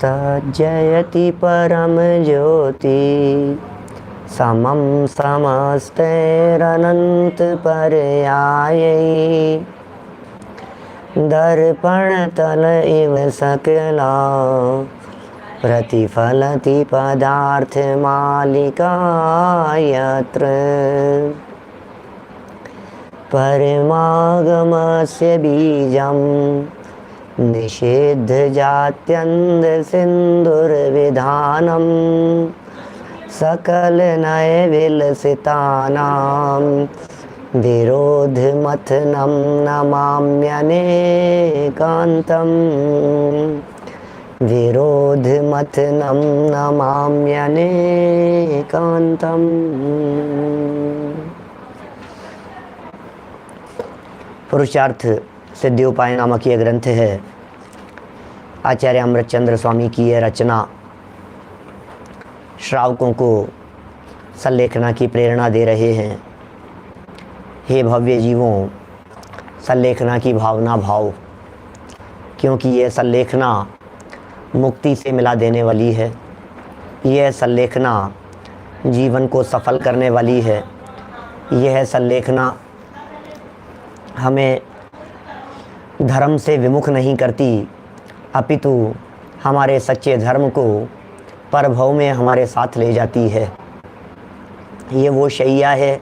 तज्जयति परम ज्योति समं समस्तैरनंत पर्यायै दर्पण तल इव सकला प्रतिफलति पदार्थ मालिका यत्र परमागमस्य बीजं निषेध जात्यन्ध सिंधुर्विधानं सकल नय विलसितानां विरोध मथनं नमाम्यनेकान्तम् विरोध मथनं नमाम्यनेकान्तम्। पुरुषार्थ सिद्धियोपाय नामक यह ग्रंथ है। आचार्य अमृतचंद्र स्वामी की यह रचना श्रावकों को संलेखना की प्रेरणा दे रहे हैं। हे भव्य जीवों, संलेखना की भावना भाव, क्योंकि यह संलेखना मुक्ति से मिला देने वाली है। यह संलेखना जीवन को सफल करने वाली है। यह संलेखना हमें धर्म से विमुख नहीं करती, अपितु हमारे सच्चे धर्म को परभव में हमारे साथ ले जाती है। ये वो शैया है,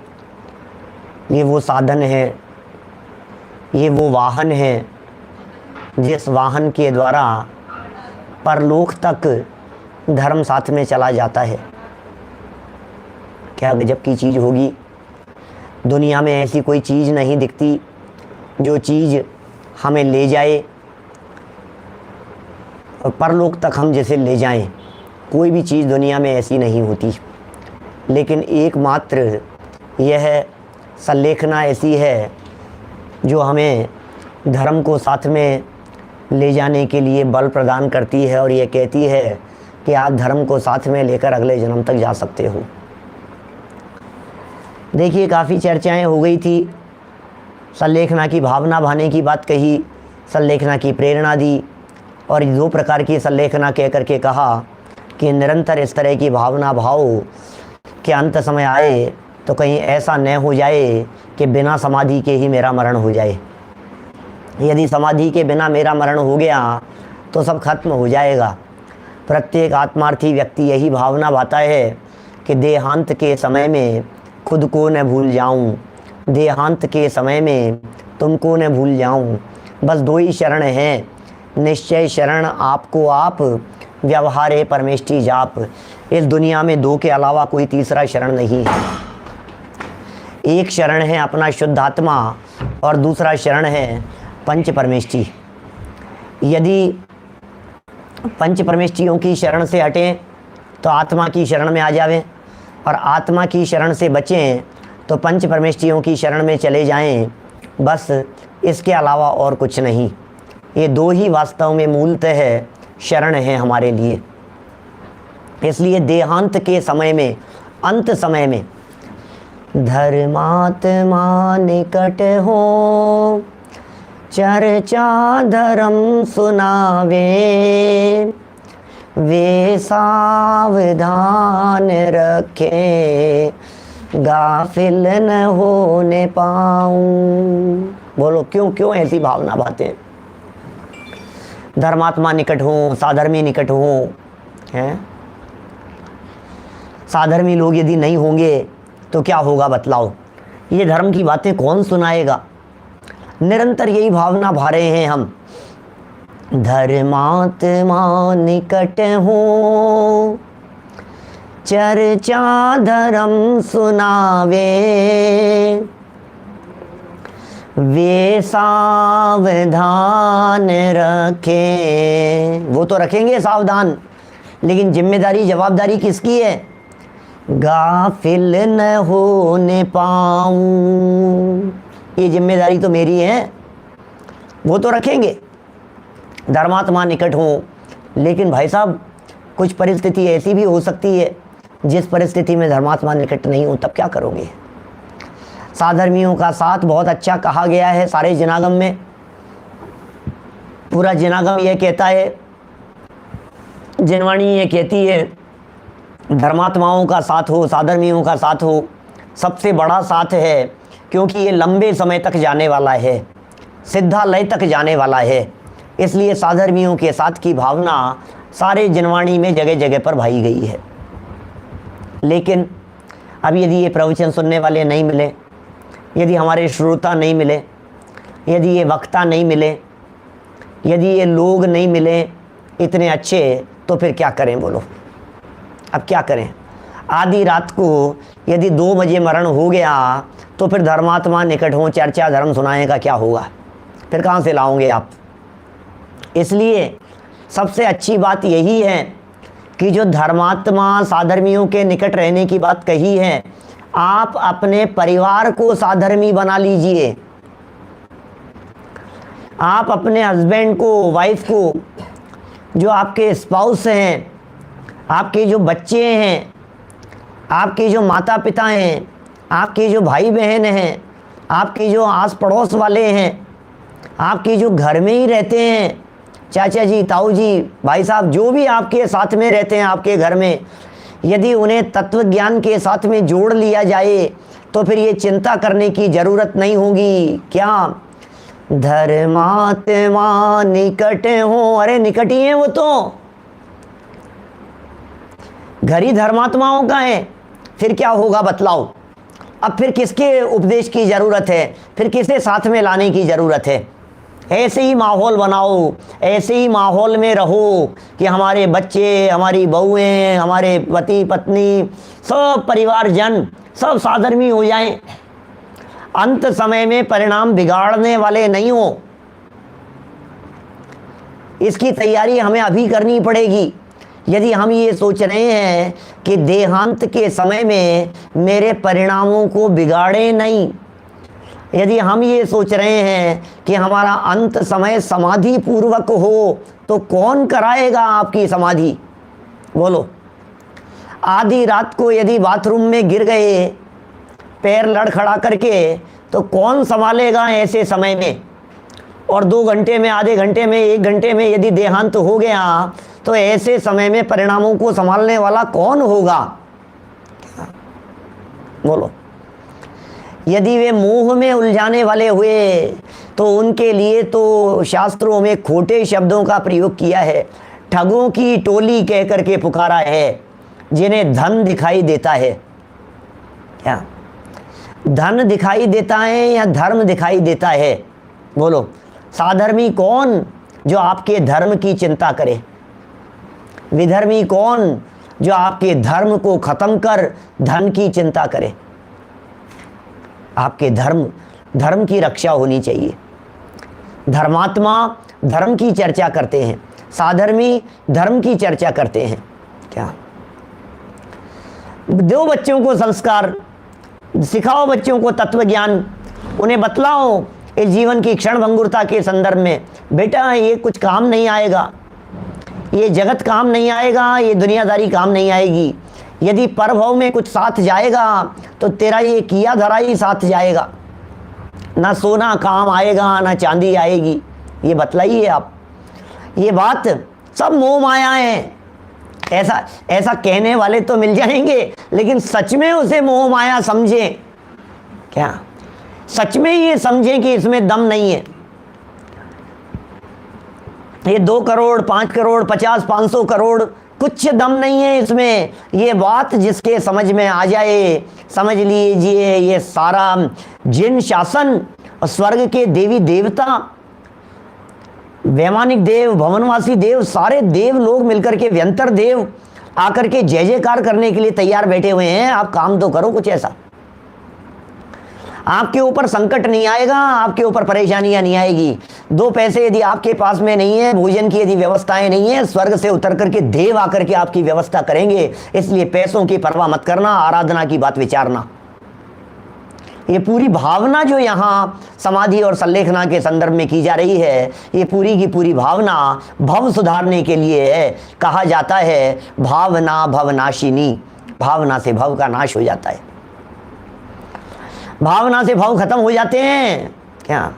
ये वो साधन है, ये वो वाहन है जिस वाहन के द्वारा परलोक तक धर्म साथ में चला जाता है। क्या गजब की चीज़ होगी। दुनिया में ऐसी कोई चीज़ नहीं दिखती जो चीज़ हमें ले जाए और परलोक तक हम जैसे ले जाएं। कोई भी चीज़ दुनिया में ऐसी नहीं होती, लेकिन एकमात्र यह संलेखना ऐसी है जो हमें धर्म को साथ में ले जाने के लिए बल प्रदान करती है और ये कहती है कि आप धर्म को साथ में लेकर अगले जन्म तक जा सकते हो। देखिए, काफ़ी चर्चाएं हो गई थी, संलेखना की भावना भाने की बात कही, संलेखना की प्रेरणा दी और दो प्रकार की संलेखना कह करके कहा कि निरंतर इस तरह की भावना भाव के अंत समय आए तो कहीं ऐसा न हो जाए कि बिना समाधि के ही मेरा मरण हो जाए। यदि समाधि के बिना मेरा मरण हो गया तो सब खत्म हो जाएगा। प्रत्येक आत्मार्थी व्यक्ति यही भावना भाता है कि देहांत के समय में खुद को न भूल जाऊं, देहांत के समय में तुमको न भूल जाऊं। बस दो ही शरण हैं, निश्चय शरण आपको आप, व्यवहारे परमेष्टि जाप। इस दुनिया में दो के अलावा कोई तीसरा शरण नहीं है। एक शरण है अपना शुद्ध आत्मा और दूसरा शरण है पंच परमेष्टि। यदि पंच परमेष्टियों की शरण से हटें तो आत्मा की शरण में आ जावें, और आत्मा की शरण से बचें तो पंच परमेष्टियों की शरण में चले जाएं। बस इसके अलावा और कुछ नहीं। ये दो ही वास्तव में मूलतः शरण है हमारे लिए। इसलिए देहांत के समय में, अंत समय में, धर्मात्मा निकट हो चर्चा धर्म सुनावे, वे सावधान रखे गाफिल न होने पाऊं। बोलो क्यों क्यों ऐसी भावना बातें। धर्मात्मा निकट हो, साधर्मी निकट हो, हैं? साधर्मी लोग यदि नहीं होंगे तो क्या होगा बतलाओ। ये धर्म की बातें कौन सुनाएगा। निरंतर यही भावना भा रहे हैं हम। धर्मात्मा निकट हो चर्चा धर्म सुनावे, वे सावधान रखे। वो तो रखेंगे सावधान, लेकिन जिम्मेदारी जवाबदारी किसकी है। गाफिल न होने पाऊं, ये जिम्मेदारी तो मेरी है। वो तो रखेंगे, धर्मात्मा निकट हो। लेकिन भाई साहब, कुछ परिस्थिति ऐसी भी हो सकती है जिस परिस्थिति में धर्मात्मा निकट नहीं हो, तब क्या करोगे। साधर्मियों का साथ बहुत अच्छा कहा गया है सारे जनागम में। पूरा जनागम यह कहता है जिनवाणी ये कहती है धर्मात्माओं का साथ हो, साधर्मियों का साथ हो, सबसे बड़ा साथ है, क्योंकि ये लंबे समय तक जाने वाला है, सिद्धालय तक जाने वाला है। इसलिए साधर्मियों के साथ की भावना सारे जिनवाणी में जगह जगह पर भाई गई है। लेकिन अब यदि ये प्रवचन सुनने वाले नहीं मिले, यदि हमारे श्रोता नहीं मिले, यदि ये वक्ता नहीं मिले, यदि ये लोग नहीं मिले इतने अच्छे, तो फिर क्या करें बोलो? अब क्या करें? आधी रात को यदि 2 बजे मरण हो गया तो फिर धर्मात्मा निकट हों, चर्चा धर्म सुनाने का क्या होगा? फिर कहाँ से लाओगे आप? इसलिए सबसे अच्छी बात यही है कि जो धर्मात्मा साधर्मियों के निकट रहने की बात कही है, आप अपने परिवार को साधर्मी बना लीजिए। आप अपने हस्बैंड को, वाइफ को, जो आपके स्पाउस हैं, आपके जो बच्चे हैं, आपके जो माता पिता हैं, आपके जो भाई बहन हैं, आपके जो आस पड़ोस वाले हैं, आपके जो घर में ही रहते हैं, चाचा जी, ताऊ जी, भाई साहब, जो भी आपके साथ में रहते हैं आपके घर में, यदि उन्हें तत्व ज्ञान के साथ में जोड़ लिया जाए तो फिर ये चिंता करने की ज़रूरत नहीं होगी। क्या धर्मात्मा निकट हो? अरे निकट ही है वो तो, घर ही धर्मात्माओं का है। फिर क्या होगा बतलाओ? अब फिर किसके उपदेश की ज़रूरत है? फिर किसे साथ में लाने की ज़रूरत है? ऐसे ही माहौल बनाओ, ऐसे ही माहौल में रहो कि हमारे बच्चे, हमारी बहुएं, हमारे पति पत्नी, सब परिवारजन सब साधर्मी हो जाएं। अंत समय में परिणाम बिगाड़ने वाले नहीं हो। इसकी तैयारी हमें अभी करनी पड़ेगी। यदि हम ये सोच रहे हैं कि देहांत के समय में मेरे परिणामों को बिगाड़े नहीं, यदि हम ये सोच रहे हैं कि हमारा अंत समय समाधि पूर्वक हो, तो कौन कराएगा आपकी समाधि? बोलो। आधी रात को यदि बाथरूम में गिर गए पैर लड़खड़ा करके, तो कौन संभालेगा ऐसे समय में? और 2 घंटे में, आधे घंटे में, 1 घंटे में यदि देहांत हो गया तो ऐसे समय में परिणामों को संभालने वाला कौन होगा? बोलो। यदि वे मोह में उलझाने वाले हुए तो उनके लिए तो शास्त्रों में खोटे शब्दों का प्रयोग किया है। ठगों की टोली कह करके पुकारा है, जिन्हें धन दिखाई देता है। क्या धन दिखाई देता है या धर्म दिखाई देता है? बोलो। साधर्मी कौन? जो आपके धर्म की चिंता करे। विधर्मी कौन? जो आपके धर्म को खत्म कर धन की चिंता करे। आपके धर्म की रक्षा होनी चाहिए। धर्मात्मा धर्म की चर्चा करते हैं, साधर्मी धर्म की चर्चा करते हैं। क्या दो बच्चों को संस्कार, सिखाओ बच्चों को तत्व ज्ञान, उन्हें बतलाओ इस जीवन की क्षण भंगुरता के संदर्भ में, बेटा ये कुछ काम नहीं आएगा, ये जगत काम नहीं आएगा, ये दुनियादारी काम नहीं आएगी। यदि परभव में कुछ साथ जाएगा तो तेरा ये किया धरा ही साथ जाएगा। ना सोना काम आएगा, ना चांदी आएगी। ये बतलाइए आप। ये बात सब मोह माया है। ऐसा कहने वाले तो मिल जाएंगे, लेकिन सच में उसे मोह माया समझें। क्या सच में ये समझें कि इसमें दम नहीं है? ये 2 करोड़, 5 करोड़, 50, 500 करोड़, कुछ दम नहीं है इसमें। ये बात जिसके समझ में आ जाए, समझ लीजिए ये सारा जिन शासन और स्वर्ग के देवी देवता, वैमानिक देव, भवनवासी देव, सारे देव लोग मिलकर के, व्यंतर देव आकर के जय जयकार करने के लिए तैयार बैठे हुए हैं। आप काम तो करो कुछ ऐसा। आपके ऊपर संकट नहीं आएगा, आपके ऊपर परेशानियां नहीं आएगी। 2 पैसे यदि आपके पास में नहीं है, भोजन की यदि व्यवस्थाएं नहीं है, स्वर्ग से उतर करके देव आकर के आपकी व्यवस्था करेंगे। इसलिए पैसों की परवाह मत करना, आराधना की बात विचारना। ये पूरी भावना जो यहाँ समाधि और संलेखना के संदर्भ में की जा रही है, ये पूरी की पूरी भावना भव सुधारने के लिए है। कहा जाता है भावना भवनाशिनी, भावना से भव का नाश हो जाता है। भावना से भाव खत्म हो जाते हैं। क्या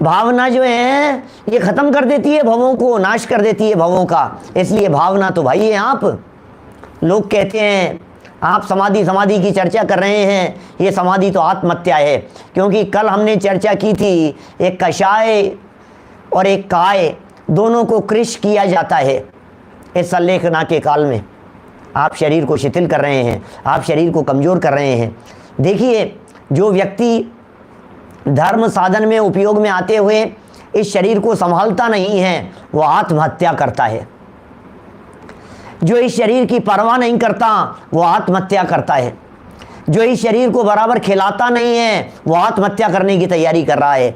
भावना जो है ये ख़त्म कर देती है भवों को, नाश कर देती है भवों का। इसलिए भावना तो भाई है आप। लोग कहते हैं आप समाधि समाधि की चर्चा कर रहे हैं, ये समाधि तो आत्महत्या है। क्योंकि कल हमने चर्चा की थी एक कषाय और एक काय दोनों को कृश किया जाता है इस संलेखना के काल में। आप शरीर को शिथिल कर रहे हैं, आप शरीर को कमज़ोर कर रहे हैं। देखिए, जो व्यक्ति धर्म साधन में उपयोग में आते हुए इस शरीर को संभालता नहीं है वो आत्महत्या करता है। जो इस शरीर की परवाह नहीं करता वो आत्महत्या करता है। जो इस शरीर को बराबर खिलाता नहीं है वो आत्महत्या करने की तैयारी कर रहा है।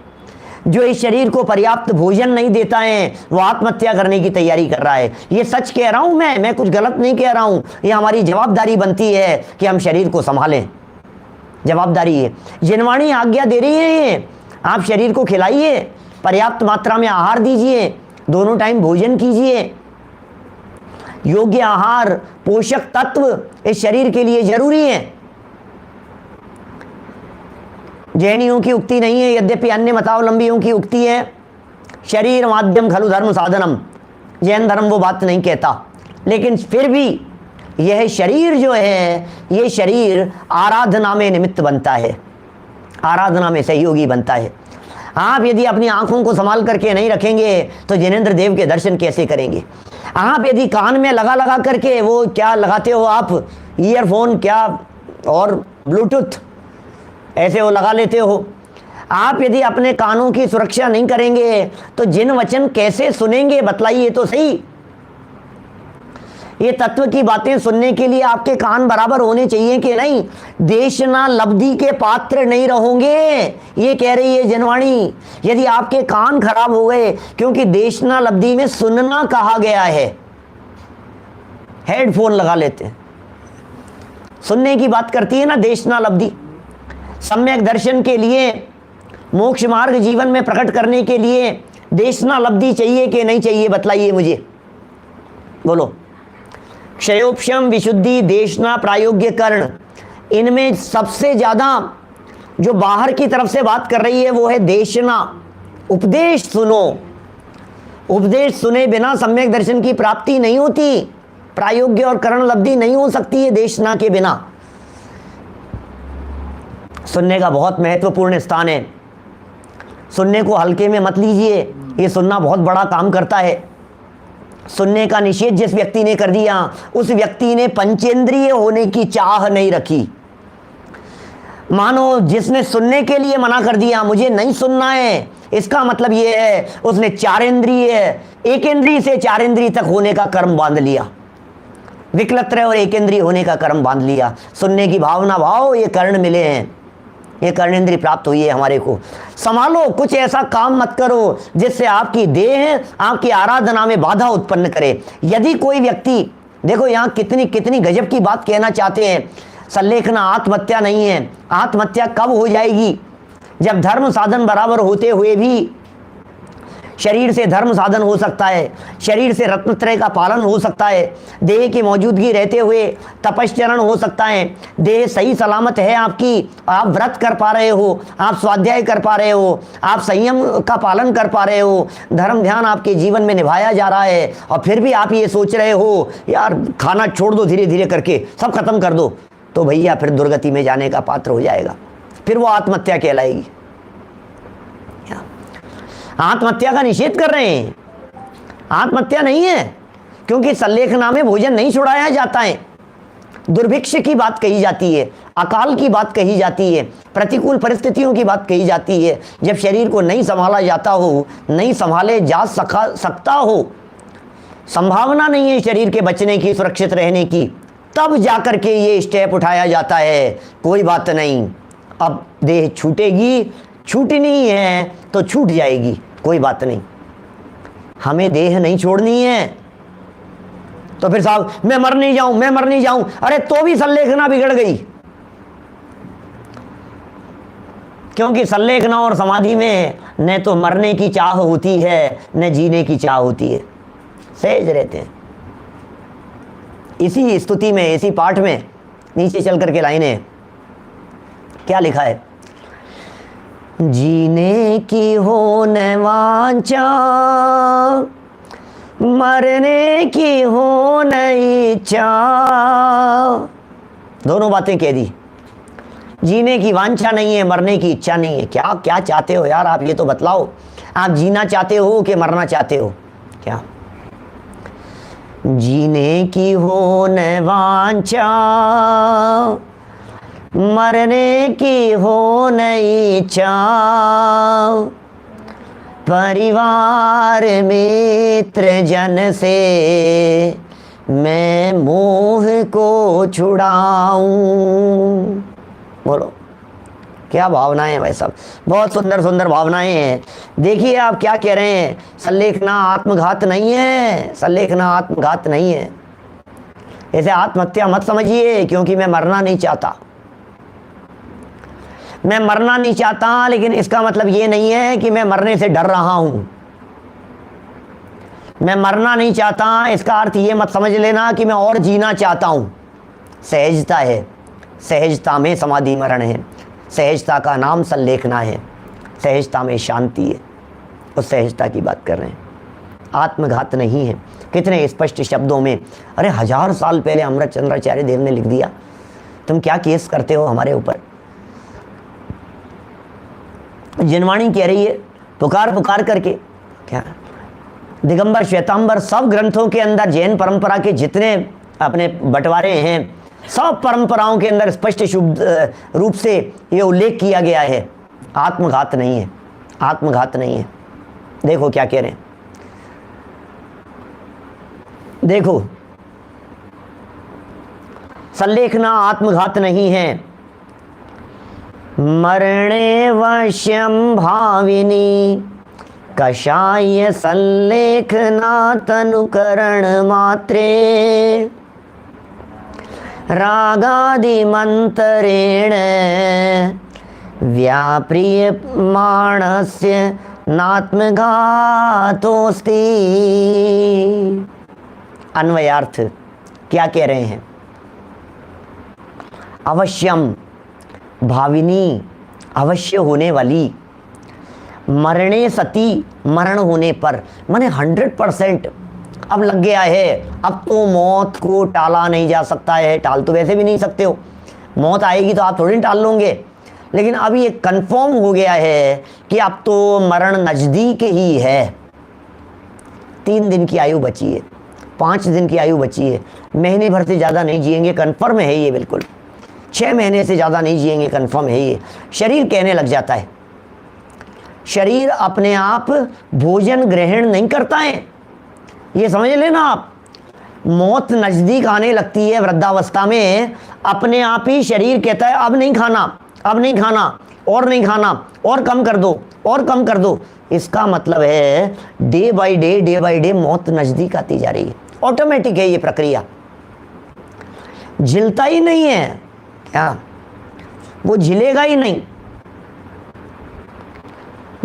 जो इस शरीर को पर्याप्त भोजन नहीं देता है वो आत्महत्या करने की तैयारी कर रहा है। ये सच कह रहा हूँ मैं कुछ गलत नहीं कह रहा हूँ। ये हमारी जवाबदारी बनती है कि हम शरीर को संभालें, जवाबदारी है। जिनवाणी आज्ञा दे रही है ये, आप शरीर को खिलाइए, पर्याप्त मात्रा में आहार दीजिए, दोनों टाइम भोजन कीजिए। योग्य आहार, पोषक तत्व इस शरीर के लिए जरूरी है। जैनियों की उक्ति नहीं है, यद्यपि अन्य मतावलंबियों की उक्ति है, शरीर माध्यम खलु धर्म साधनम। जैन धर्म वो बात नहीं कहता, लेकिन फिर भी यह शरीर जो है, ये शरीर आराधना में निमित्त बनता है, आराधना में सहयोगी बनता है। आप यदि अपनी आंखों को संभाल करके नहीं रखेंगे तो जिनेंद्र देव के दर्शन कैसे करेंगे? आप यदि कान में लगा करके, वो क्या लगाते हो आप, ईयरफोन क्या और ब्लूटूथ ऐसे वो लगा लेते हो, आप यदि अपने कानों की सुरक्षा नहीं करेंगे तो जिन वचन कैसे सुनेंगे? बतलाइए तो सही। ये तत्व की बातें सुनने के लिए आपके कान बराबर होने चाहिए कि नहीं? देशना लब्धि के पात्र नहीं रहोगे, ये कह रही है जनवाणी। यदि आपके कान खराब हो गए, क्योंकि देशना लब्धि में सुनना कहा गया है, हेडफोन लगा लेते हैं, सुनने की बात करती है ना देशना लब्धि। सम्यक दर्शन के लिए, मोक्ष मार्ग जीवन में प्रकट करने के लिए देशना लब्धि चाहिए कि नहीं चाहिए? बतलाइए मुझे, बोलो। क्षयोपशम, विशुद्धि, देशना, प्रायोग्य कर्ण, इनमें सबसे ज़्यादा जो बाहर की तरफ से बात कर रही है वो है देशना। उपदेश सुनो, उपदेश सुने बिना सम्यक दर्शन की प्राप्ति नहीं होती, प्रायोग्य और कर्ण लब्धि नहीं हो सकती है देशना के बिना। सुनने का बहुत महत्वपूर्ण स्थान है। सुनने को हल्के में मत लीजिए, ये सुनना बहुत बड़ा काम करता है। सुनने का निषेध जिस व्यक्ति ने कर दिया, उस व्यक्ति ने पंचेंद्रिय होने की चाह नहीं रखी। मानो जिसने सुनने के लिए मना कर दिया, मुझे नहीं सुनना है, इसका मतलब यह है उसने चारेंद्रिय, एक इंद्रिय से चारेंद्रिय तक होने का कर्म बांध लिया, विकलत्र और एकेंद्रिय होने का कर्म बांध लिया। सुनने की भावना भाव ये कर्ण मिले हैं, ये कर्णेंद्रिय प्राप्त हुई है हमारे को। संभालो, कुछ ऐसा काम मत करो जिससे आपकी देह आपकी आराधना में बाधा उत्पन्न करे। यदि कोई व्यक्ति, देखो यहाँ कितनी कितनी गजब की बात कहना चाहते हैं। संलेखना आत्महत्या नहीं है। आत्महत्या कब हो जाएगी? जब धर्म साधन बराबर होते हुए भी शरीर से धर्म साधन हो सकता है, शरीर से रत्नत्रय का पालन हो सकता है, देह की मौजूदगी रहते हुए तपश्चरण हो सकता है, देह सही सलामत है आपकी, आप व्रत कर पा रहे हो, आप स्वाध्याय कर पा रहे हो, आप संयम का पालन कर पा रहे हो, धर्म ध्यान आपके जीवन में निभाया जा रहा है, और फिर भी आप ये सोच रहे हो यार खाना छोड़ दो, धीरे धीरे करके सब खत्म कर दो, तो भैया फिर दुर्गति में जाने का पात्र हो जाएगा, फिर वो आत्महत्या कहलाएगी। आत्महत्या का निषेध कर रहे हैं, आत्महत्या नहीं है, क्योंकि संलेखना में भोजन नहीं छुड़ाया जाता है। दुर्भिक्ष की बात कही जाती है, अकाल की बात कही जाती है, प्रतिकूल परिस्थितियों की बात कही जाती है। जब शरीर को नहीं संभाला जाता हो, नहीं संभाले जा सकता हो, संभावना नहीं है शरीर के बचने की, सुरक्षित रहने की, तब जाकर के ये स्टेप उठाया जाता है। कोई बात नहीं, अब देह छूटेगी, छूटनी है तो छूट जाएगी, कोई बात नहीं, हमें देह नहीं छोड़नी है। तो फिर साहब मैं मर नहीं जाऊं, मैं मर नहीं जाऊं, अरे तो भी संलेखना बिगड़ गई, क्योंकि संलेखना और समाधि में न तो मरने की चाह होती है न जीने की चाह होती है, सहज रहते हैं। इसी स्तुति में, इसी पाठ में नीचे चल करके लाइनें क्या लिखा है? जीने की हो न वांछा, मरने की हो न इच्छा। दोनों बातें कह दी। जीने की वांछा नहीं है, मरने की इच्छा नहीं है। क्या क्या चाहते हो यार आप, ये तो बतलाओ। आप जीना चाहते हो कि मरना चाहते हो? क्या? जीने की हो न वांछा, मरने की हो न इच्छा। परिवार मित्र जन से मैं मोह को छुड़ाऊं। बोलो क्या भावनाएं हैं भाई साहब, बहुत सुंदर सुंदर भावनाएं हैं। देखिए आप क्या कह रहे हैं, संलेखना आत्मघात नहीं है, संलेखना आत्मघात नहीं है। इसे आत्महत्या मत समझिए, क्योंकि मैं मरना नहीं चाहता, मैं मरना नहीं चाहता, लेकिन इसका मतलब ये नहीं है कि मैं मरने से डर रहा हूं। मैं मरना नहीं चाहता, इसका अर्थ ये मत समझ लेना कि मैं और जीना चाहता हूं। सहजता है, सहजता में समाधि मरण है, सहजता का नाम संलेखना है, सहजता में शांति है। उस सहजता की बात कर रहे हैं, आत्मघात नहीं है। कितने स्पष्ट शब्दों में, अरे 1000 साल पहले अमृतचंद्राचार्य देव ने लिख दिया, तुम क्या केस करते हो हमारे ऊपर। जिनवाणी कह रही है पुकार पुकार करके, क्या दिगंबर श्वेतांबर सब ग्रंथों के अंदर जैन परंपरा के जितने अपने बंटवारे हैं, सब परंपराओं के अंदर स्पष्ट शुद्ध रूप से ये उल्लेख किया गया है, आत्मघात नहीं है, आत्मघात नहीं है। देखो क्या कह रहे हैं, देखो संलेखना आत्मघात नहीं है। मरणे वश्यम भाविनी कषाय संलेखना तनुकरण मात्रे। रागादि मंत्रेण व्याप्रियमाणस्य नात्मघातोस्ति। अन्वयार्थ क्या कह रहे हैं, अवश्यम भाविनी अवश्य होने वाली, मरणे सती मरण होने पर, माने 100% अब लग गया है। अब तो मौत को टाला नहीं जा सकता है, टाल तो वैसे भी नहीं सकते हो, मौत आएगी तो आप थोड़ी टाल लोगे, लेकिन अब ये कंफर्म हो गया है कि अब तो मरण नज़दीक ही है। 3 दिन की आयु बची है, 5 दिन की आयु बची है, महीने भर से ज़्यादा नहीं जिएंगे, कन्फर्म है ये बिल्कुल। 6 महीने से ज़्यादा नहीं जिएंगे, कन्फर्म है ये। शरीर कहने लग जाता है, शरीर अपने आप भोजन ग्रहण नहीं करता है, ये समझ लेना आप। मौत नज़दीक आने लगती है वृद्धावस्था में, अपने आप ही शरीर कहता है अब नहीं खाना, अब नहीं खाना, और नहीं खाना, और कम कर दो, और कम कर दो। इसका मतलब है डे बाय डे मौत नज़दीक आती जा रही है। ऑटोमेटिक है ये प्रक्रिया, झिलता ही नहीं है, क्या वो झिलेगा ही नहीं।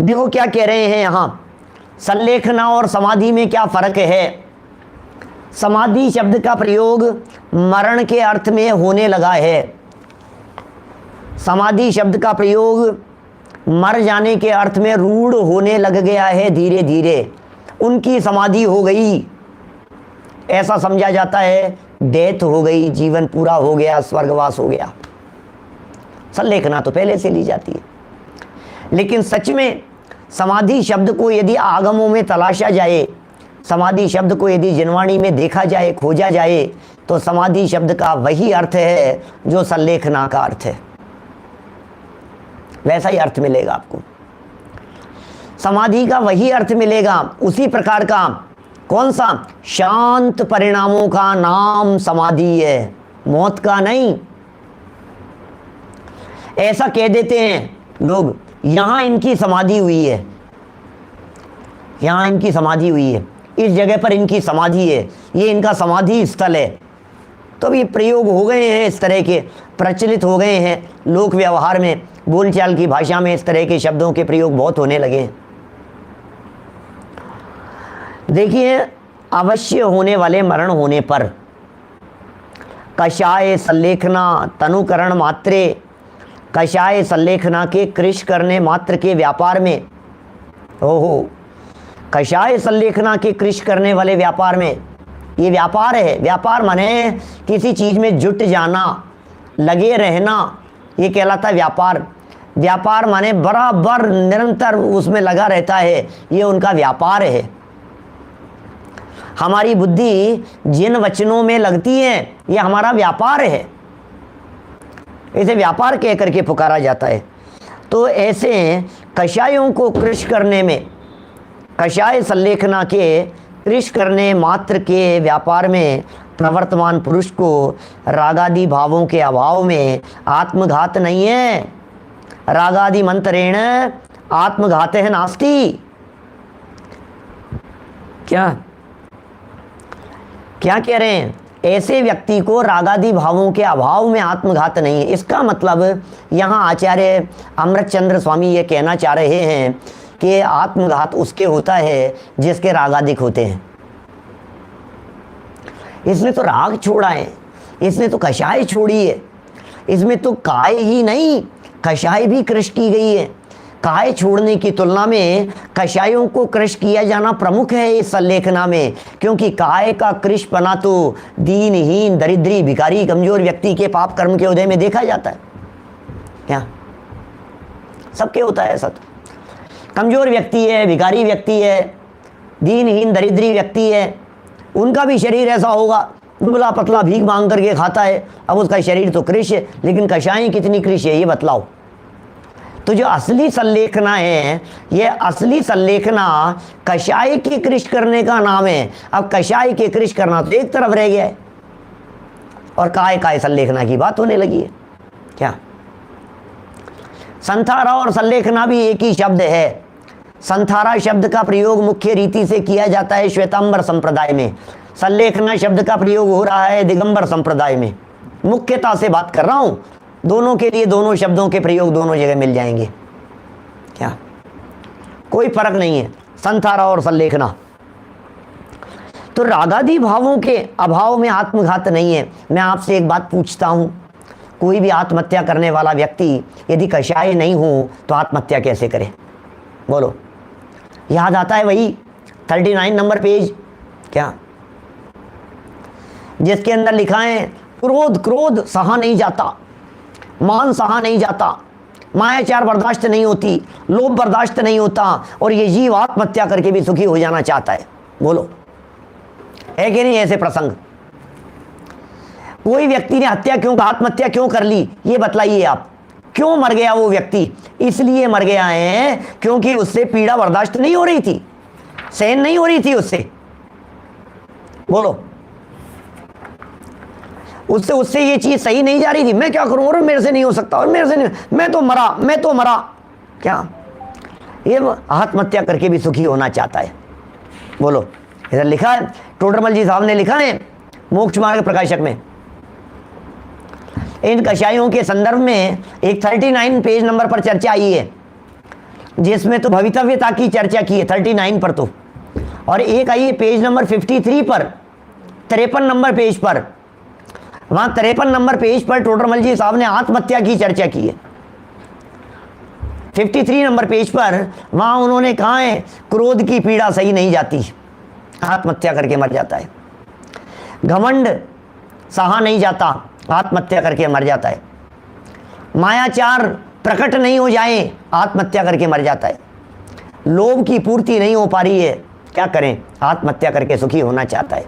देखो क्या कह रहे हैं यहां, संलेखना और समाधि में क्या फर्क है। समाधि शब्द का प्रयोग मरण के अर्थ में होने लगा है, समाधि शब्द का प्रयोग मर जाने के अर्थ में रूढ़ होने लग गया है। धीरे धीरे उनकी समाधि हो गई, ऐसा समझा जाता है, डेथ हो गई, जीवन पूरा हो गया, स्वर्गवास हो गया। संलेखना तो पहले से ली जाती है, लेकिन सच में समाधि शब्द को यदि आगमों में तलाशा जाए, समाधि शब्द को यदि जिनवाणी में देखा जाए, खोजा जाए, तो समाधि शब्द का वही अर्थ है जो संलेखना का अर्थ है, वैसा ही अर्थ मिलेगा आपको। समाधि का वही अर्थ मिलेगा, उसी प्रकार का। कौन सा? शांत परिणामों का नाम समाधि है, मौत का नहीं। ऐसा कह देते हैं लोग, यहां इनकी समाधि हुई है, यहां इनकी समाधि हुई है, इस जगह पर इनकी समाधि है, ये इनका समाधि स्थल है। तो ये प्रयोग हो गए हैं, इस तरह के प्रचलित हो गए हैं लोक व्यवहार में, बोलचाल की भाषा में इस तरह के शब्दों के प्रयोग बहुत होने लगे। देखिए, अवश्य होने वाले मरण होने पर कषाय संलेखना तनुकरण मात्रे कषाय संलेखना के कृष करने मात्र के व्यापार में, ओहो, कषाय संलेखना के कृष करने वाले व्यापार में, ये व्यापार है। व्यापार माने किसी चीज में जुट जाना, लगे रहना, ये कहलाता है व्यापार। व्यापार माने बराबर निरंतर उसमें लगा रहता है, ये उनका व्यापार है। हमारी बुद्धि जिन वचनों में लगती है ये हमारा व्यापार है, इसे व्यापार कह करके पुकारा जाता है। तो ऐसे कषायों को कृष करने में, कषाय संलेखना के कृष करने मात्र के व्यापार में प्रवर्तमान पुरुष को रागादि भावों के अभाव में आत्मघात नहीं है। रागादि मंत्रेण आत्मघात है नास्ति। क्या कह रहे हैं? ऐसे व्यक्ति को रागादि भावों के अभाव में आत्मघात नहीं है। इसका मतलब यहाँ आचार्य अमृतचंद्र स्वामी ये कहना चाह रहे हैं कि आत्मघात उसके होता है जिसके रागादिक होते हैं। इसने तो राग छोड़ा है, इसने तो कषाय छोड़ी है, इसमें तो काय ही नहीं कषाय भी कृष की गई है। काय छोड़ने की तुलना में कषायों को कृष किया जाना प्रमुख है इस संलेखना में, क्योंकि काय का कृषपना तो दीनहीन, दरिद्री, भिखारी, कमजोर व्यक्ति के पाप कर्म के उदय में देखा जाता है। क्या सबके होता है ऐसा? तो कमजोर व्यक्ति है, भिखारी व्यक्ति है, दीनहीन दरिद्री व्यक्ति है, उनका भी शरीर ऐसा होगा, दुबला पतला भीख मांग करके खाता है। अब उसका शरीर तो कृष है, लेकिन कषाय कितनी कृष है ये बतलाओ। तो जो असली संलेखना है, ये असली संलेखना कषाय के कृष करने का नाम है। अब कषाय के कृष करना तो एक तरफ रह गया है और काय संलेखना की बात होने लगी है। क्या संथारा और संलेखना भी एक ही शब्द है। संथारा शब्द का प्रयोग मुख्य रीति से किया जाता है श्वेतांबर संप्रदाय में, संलेखना शब्द का प्रयोग हो रहा है दिगंबर संप्रदाय में। मुख्यता से बात कर रहा हूं, दोनों के लिए दोनों शब्दों के प्रयोग दोनों जगह मिल जाएंगे। क्या कोई फर्क नहीं है संथारा और संलेखना। तो रागादि भावों के अभाव में आत्मघात नहीं है। मैं आपसे एक बात पूछता हूं, कोई भी आत्महत्या करने वाला व्यक्ति यदि कषाय नहीं हो तो आत्महत्या कैसे करे? बोलो। याद आता है वही 39 नंबर पेज, क्या जिसके अंदर लिखा है क्रोध सहा नहीं जाता, मान सहा नहीं जाता, मायाचार बर्दाश्त नहीं होती, लोभ बर्दाश्त नहीं होता, और ये जीव आत्महत्या करके भी सुखी हो जाना चाहता है। बोलो, है कि नहीं ऐसे प्रसंग? कोई व्यक्ति ने आत्महत्या क्यों कर ली ये बतलाइए आप। क्यों मर गया वो व्यक्ति? इसलिए मर गया है क्योंकि उससे पीड़ा बर्दाश्त नहीं हो रही थी, सहन नहीं हो रही थी उससे। बोलो, उससे ये चीज सही नहीं जा रही थी। मैं क्या करूं, और मेरे से नहीं हो सकता, और मेरे से नहीं, मैं तो मरा। क्या ये आत्महत्या करके भी सुखी होना चाहता है? बोलो। इधर लिखा है, टोडरमल जी साहब ने लिखा है मोक्ष मार्ग प्रकाशक में, इन कषायों के संदर्भ में एक 39 पेज नंबर पर चर्चा आई है, जिसमें तो भवितव्यता की चर्चा की है 39 पर तो, और एक आई है पेज नंबर 53 पर, 53 नंबर पेज पर। वहां 53 नंबर पेज पर टोडरमल जी साहब ने आत्महत्या की चर्चा की है। 53 नंबर पेज पर वहां उन्होंने कहा है क्रोध की पीड़ा सही नहीं जाती, आत्महत्या करके मर जाता है। घमंड सहा नहीं जाता, आत्महत्या करके मर जाता है। मायाचार प्रकट नहीं हो जाए, आत्महत्या करके मर जाता है। लोभ की पूर्ति नहीं हो पा रही है, क्या करें, आत्महत्या करके सुखी होना चाहता है।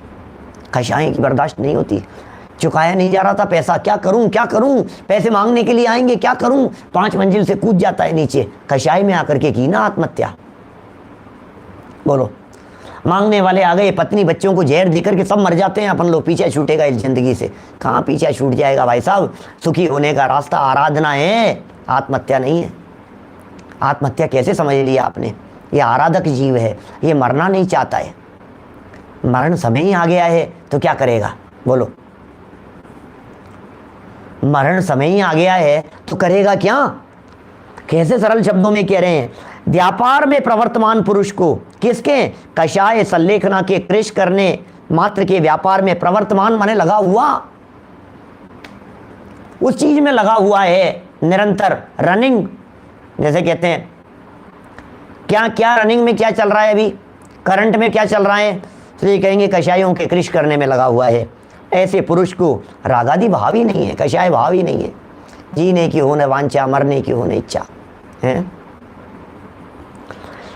कषाय की बर्दाश्त नहीं होती, चुकाया नहीं जा रहा था पैसा, क्या करूं, पैसे मांगने के लिए आएंगे, क्या करूं, 5 मंजिल से कूद जाता है नीचे। कषाय में आकर के की ना आत्महत्या। बोलो, मांगने वाले आ गए, पत्नी बच्चों को जहर देकर के सब मर जाते हैं, अपन लोग पीछे छूटेगा इस जिंदगी से। कहाँ पीछे छूट जाएगा भाई साहब? सुखी होने का रास्ता आराधना है, आत्महत्या नहीं है। आत्महत्या कैसे समझ लिया आपने? ये आराधक जीव है, ये मरना नहीं चाहता है। मरण समय ही आ गया है तो क्या करेगा? बोलो, मरण समय ही आ गया है तो करेगा क्या? कैसे सरल शब्दों में कह रहे हैं, व्यापार में प्रवर्तमान पुरुष को, किसके? कषाय संलेखना के कृष करने मात्र के व्यापार में प्रवर्तमान माने लगा हुआ, उस चीज में लगा हुआ है, निरंतर रनिंग, जैसे कहते हैं क्या क्या रनिंग में क्या चल रहा है, अभी करंट में क्या चल रहा है, तो ये कहेंगे कषायों के कृष करने में लगा हुआ है। ऐसे पुरुष को रागादि भाव ही नहीं है, कषाय भाव ही नहीं है, जीने की होने वांछा, मरने की होने इच्छा है,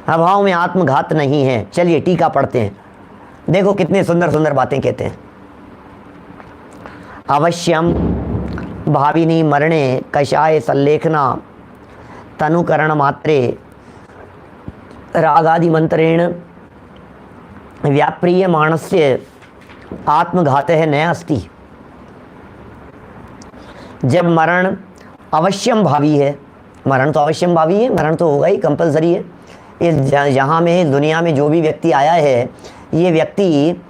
अभाव में आत्मघात नहीं है। चलिए टीका पढ़ते हैं, देखो कितने सुंदर सुंदर बातें कहते हैं। अवश्यम भाविनी मरणे कषाय संलेखना तनुकरण मात्रे रागादि मंत्रेण व्याप्रिय मानस्य आत्मघात है न अस्ति। जब मरण अवश्यम भावी है, मरण तो अवश्यम भावी है, मरण तो होगा ही, कंपलसरी है। इस जहाँ में दुनिया में जो भी व्यक्ति आया है, ये व्यक्ति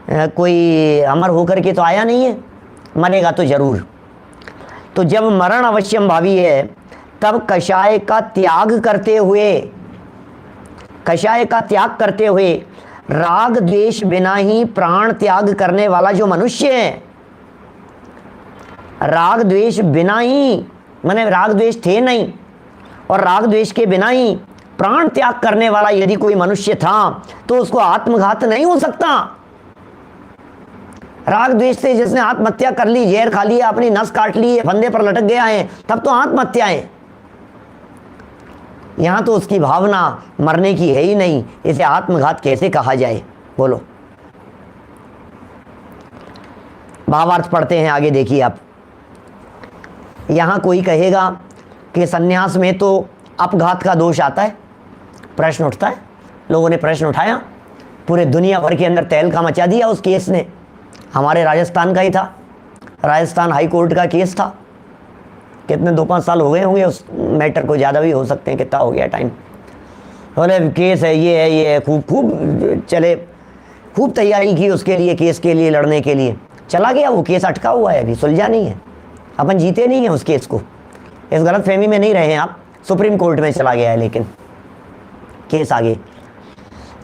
कोई अमर होकर के तो आया नहीं है, मरेगा तो जरूर। तो जब मरण अवश्यम भावी है, तब कषाय का त्याग करते हुए, कषाय का त्याग करते हुए राग द्वेष बिना ही प्राण त्याग करने वाला जो मनुष्य है, राग द्वेष बिना ही, माने राग द्वेष थे नहीं और राग द्वेष के बिना ही प्राण त्याग करने वाला यदि कोई मनुष्य था तो उसको आत्मघात नहीं हो सकता। राग द्वेष से जिसने आत्महत्या कर ली, जहर खा लिया, अपनी नस काट ली है, फंदे पर लटक गया है, तब तो आत्महत्या है। यहां तो उसकी भावना मरने की है ही नहीं, इसे आत्मघात कैसे कहा जाए, बोलो। भावार्थ पढ़ते हैं आगे, देखिए आप। यहां कोई कहेगा कि सन्यास में तो अपघात का दोष आता है, प्रश्न उठता है, लोगों ने प्रश्न उठाया, पूरे दुनिया भर के अंदर तहलका मचा दिया उस केस ने। हमारे राजस्थान का ही था, राजस्थान हाई कोर्ट का केस था, कितने 2-5 साल हो गए होंगे उस मैटर को, ज़्यादा भी हो सकते हैं, कितना हो गया टाइम। बोले केस है, ये है, ये है, खूब खूब चले, खूब तैयारी की उसके लिए, केस के लिए, लड़ने के लिए। चला गया वो केस, अटका हुआ है, अभी सुलझा नहीं है, अपन जीते नहीं हैं उस केस को। इस गलत फहमी में नहीं रहे आप, सुप्रीम कोर्ट में चला गया है, लेकिन केस आगे,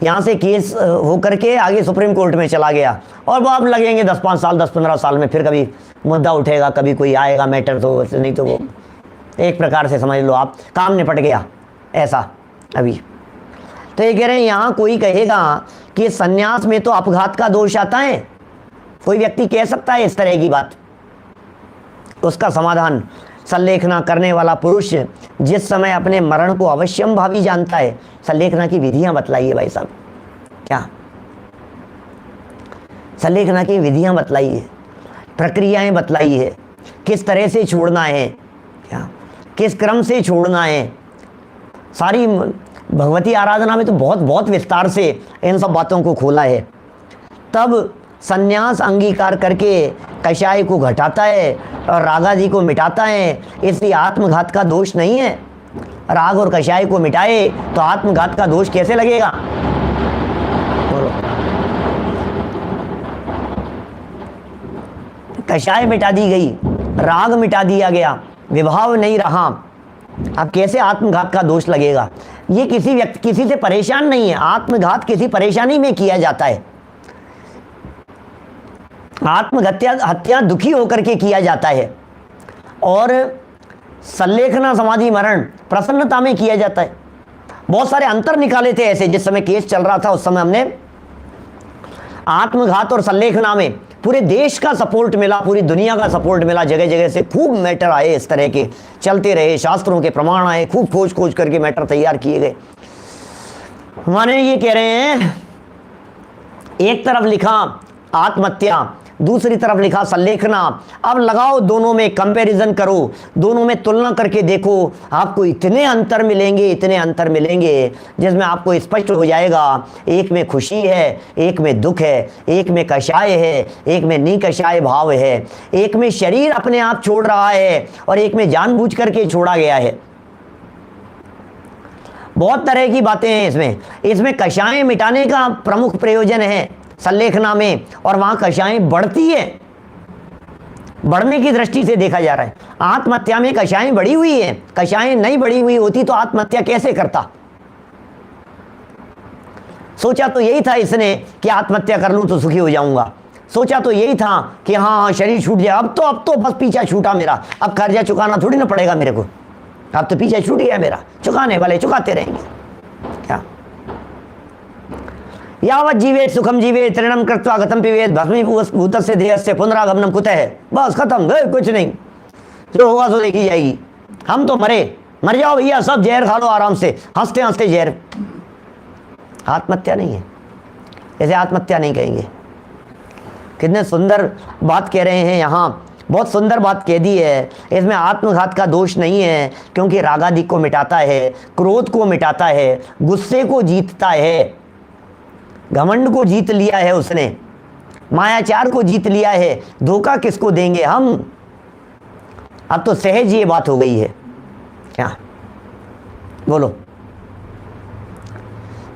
यहाँ से केस होकर के आगे सुप्रीम कोर्ट में चला गया, और वो अब लगेंगे 10-5 साल, 10-15 साल में फिर कभी मुद्दा उठेगा, कभी कोई आएगा मैटर, तो नहीं तो वो एक प्रकार से समझ लो आप काम निपट गया, ऐसा अभी। तो ये कह रहे हैं यहाँ कोई कहेगा कि सन्यास में तो अपघात का दोष आता है, कोई व्यक्ति कह सकता है इस तरह की बात। उसका समाधान, संलेखना करने वाला पुरुष जिस समय अपने मरण को अवश्यम भावी जानता है, संलेखना की विधियां बतलाइए भाई साहब, क्या संलेखना की विधियां बतलाइए, प्रक्रियाएं बतलाइए, किस तरह से छोड़ना है, क्या किस क्रम से छोड़ना है। सारी भगवती आराधना में तो बहुत बहुत विस्तार से इन सब बातों को खोला है। तब संन्यास अंगीकार करके कषाय को घटाता है और रागादि को मिटाता है, इसलिए आत्मघात का दोष नहीं है। राग और कषाय को मिटाए तो आत्मघात का दोष कैसे लगेगा, बोलो। कषाय मिटा दी गई, राग मिटा दिया गया, विभाव नहीं रहा, अब कैसे आत्मघात का दोष लगेगा। ये किसी व्यक्ति किसी से परेशान नहीं है, आत्मघात किसी परेशानी में किया जाता है, हत्या दुखी होकर के किया जाता है, और संलेखना समाधि मरण प्रसन्नता में किया जाता है। बहुत सारे अंतर निकाले थे ऐसे, जिस समय केस चल रहा था उस समय हमने आत्मघात और संलेखना में पूरे देश का सपोर्ट मिला, पूरी दुनिया का सपोर्ट मिला, जगह जगह से खूब मैटर आए, इस तरह के चलते रहे, शास्त्रों के प्रमाण आए, खूब खोज खोज करके मैटर तैयार किए गए। माने ये कह रहे हैं, एक तरफ लिखा आत्महत्या, दूसरी तरफ लिखा संलेखना, अब लगाओ दोनों में कंपैरिजन करो, दोनों में तुलना करके देखो, आपको इतने अंतर मिलेंगे, इतने अंतर मिलेंगे, जिसमें आपको स्पष्ट हो जाएगा, एक में खुशी है, एक में दुख है, एक में कषाय है, एक में निकषाय भाव है, एक में शरीर अपने आप छोड़ रहा है और एक में जानबूझ करके छोड़ा गया है। बहुत तरह की बातें हैं इसमें कषाय मिटाने का प्रमुख प्रयोजन है संलेखना में, और वहां कषाएं बढ़ती है, बढ़ने की दृष्टि से देखा जा रहा है। आत्महत्या में कषाएं बढ़ी हुई है, कषाएं नहीं बढ़ी हुई होती तो आत्महत्या कैसे करता। सोचा तो यही था इसने कि आत्महत्या कर लूं तो सुखी हो जाऊंगा, सोचा तो यही था कि हाँ शरीर छूट जाए, अब तो बस पीछा छूटा मेरा, अब कर्जा चुकाना थोड़ी ना पड़ेगा मेरे को, अब तो पीछा छूट गया मेरा, चुकाने वाले चुकाते रहेंगे। क्या यावत जीवेत सुखम जीवेत तृणम कृत्वा गतम पिबेत भस्मीभूतस्य देहस्य पुनरागमनम कुतः है। बस खत्म, गए, कुछ नहीं, जो होगा तो देखी जाएगी। हम तो मर जाओ भैया, सब जहर खा लो आराम से, हंसते हंसते जहर। आत्महत्या नहीं है, ऐसे आत्महत्या नहीं कहेंगे। कितने सुंदर बात कह रहे हैं यहाँ, बहुत सुंदर बात कह दी है। इसमें आत्मघात का दोष नहीं है, क्योंकि रागादि को मिटाता है, क्रोध को मिटाता है, गुस्से को जीतता है, घमंड को जीत लिया है उसने, मायाचार को जीत लिया है। धोखा किसको देंगे हम? अब तो सहज ये बात हो गई है। क्या बोलो,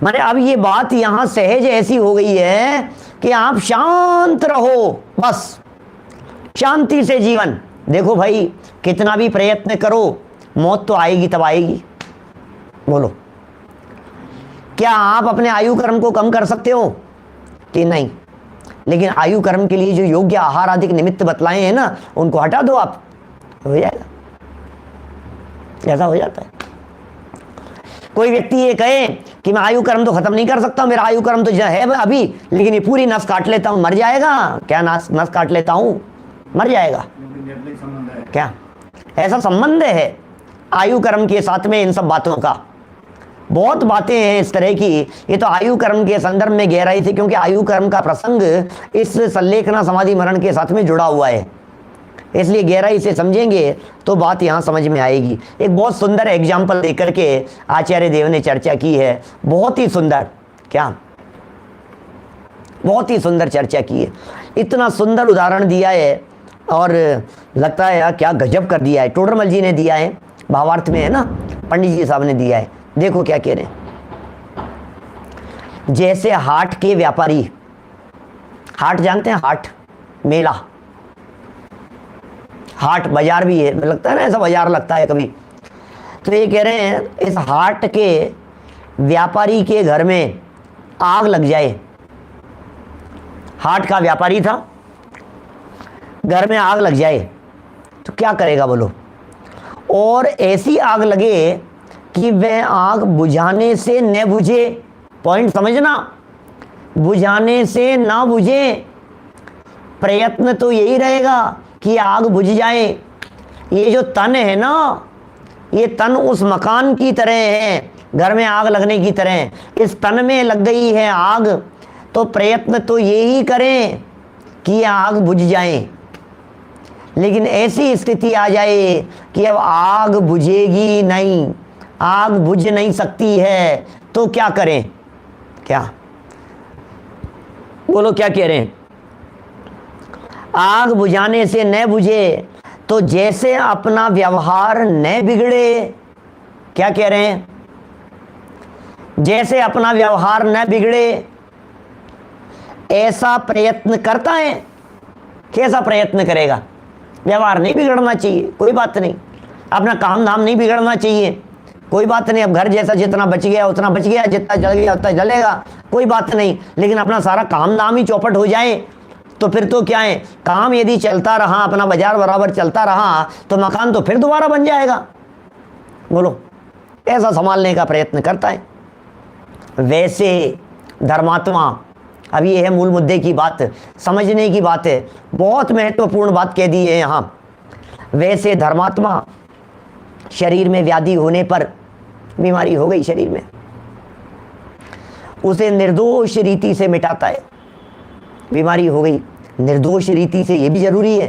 माने अब ये बात यहां सहज ऐसी हो गई है कि आप शांत रहो, बस शांति से जीवन। देखो भाई, कितना भी प्रयत्न करो, मौत तो आएगी, तब आएगी। बोलो, क्या आप अपने आयु कर्म को कम कर सकते हो कि नहीं? लेकिन आयु कर्म के लिए जो योग्य आहार आदि निमित्त बतलाए हैं ना, उनको हटा दो, आप हो जाएगा, ऐसा हो जाता है। कोई व्यक्ति ये कहे कि मैं आयु कर्म तो खत्म नहीं कर सकता, मेरा आयु कर्म तो है अभी, लेकिन ये पूरी नस काट लेता हूं, मर जाएगा। क्या नस काट लेता हूं, मर जाएगा? क्या ऐसा संबंध है आयु कर्म के साथ में? इन सब बातों का बहुत बातें हैं इस तरह की। ये तो आयु कर्म के संदर्भ में गहराई थी, क्योंकि आयु कर्म का प्रसंग इस संलेखना समाधि मरण के साथ में जुड़ा हुआ है, इसलिए गहराई से समझेंगे तो बात यहाँ समझ में आएगी। एक बहुत सुंदर एग्जाम्पल देकर के आचार्य देव ने चर्चा की है, बहुत ही सुंदर, क्या बहुत ही सुंदर चर्चा की है, इतना सुंदर उदाहरण दिया है, और लगता है यार क्या गजब कर दिया है। टोडरमल जी ने दिया है, भावार्थ में है ना, पंडित जी साहब ने दिया है। देखो क्या कह रहे हैं, जैसे हाट के व्यापारी, हाट जानते हैं, हाट मेला, हाट बाजार भी है, लगता है ना ऐसा बाजार लगता है कभी। तो ये कह रहे हैं, इस हाट के व्यापारी के घर में आग लग जाए, हाट का व्यापारी था, घर में आग लग जाए तो क्या करेगा बोलो? और ऐसी आग लगे कि वह आग बुझाने से न बुझे, पॉइंट समझना, बुझाने से ना बुझे, प्रयत्न तो यही रहेगा कि आग बुझ जाए। ये जो तन है ना, ये तन उस मकान की तरह है, घर में आग लगने की तरह, इस तन में लग गई है आग, तो प्रयत्न तो यही करें कि आग बुझ जाए। लेकिन ऐसी स्थिति आ जाए कि अब आग बुझेगी नहीं, आग बुझ नहीं सकती है, तो क्या करें? क्या बोलो, क्या कह रहे हैं? आग बुझाने से न बुझे तो जैसे अपना व्यवहार न बिगड़े, क्या कह रहे हैं? जैसे अपना व्यवहार न बिगड़े ऐसा प्रयत्न करता है। कैसा प्रयत्न करेगा? व्यवहार नहीं बिगड़ना चाहिए, कोई बात नहीं, अपना काम धाम नहीं बिगड़ना चाहिए, कोई बात नहीं, अब घर जैसा जितना बच गया उतना बच गया, जितना जल गया उतना जलेगा, कोई बात नहीं, लेकिन अपना सारा काम धाम ही चौपट हो जाए तो फिर तो क्या है, काम यदि चलता रहा, अपना बाजार बराबर चलता रहा, तो मकान तो फिर दोबारा बन जाएगा। बोलो, ऐसा संभालने का प्रयत्न करता है। वैसे धर्मात्मा, अब ये है मूल मुद्दे की बात, समझने की बात है, बहुत महत्वपूर्ण बात कह दी है यहाँ। वैसे धर्मात्मा शरीर में व्याधि होने पर, बीमारी हो गई शरीर में, उसे निर्दोष रीति से मिटाता है। बीमारी हो गई निर्दोष रीति से, ये भी जरूरी है।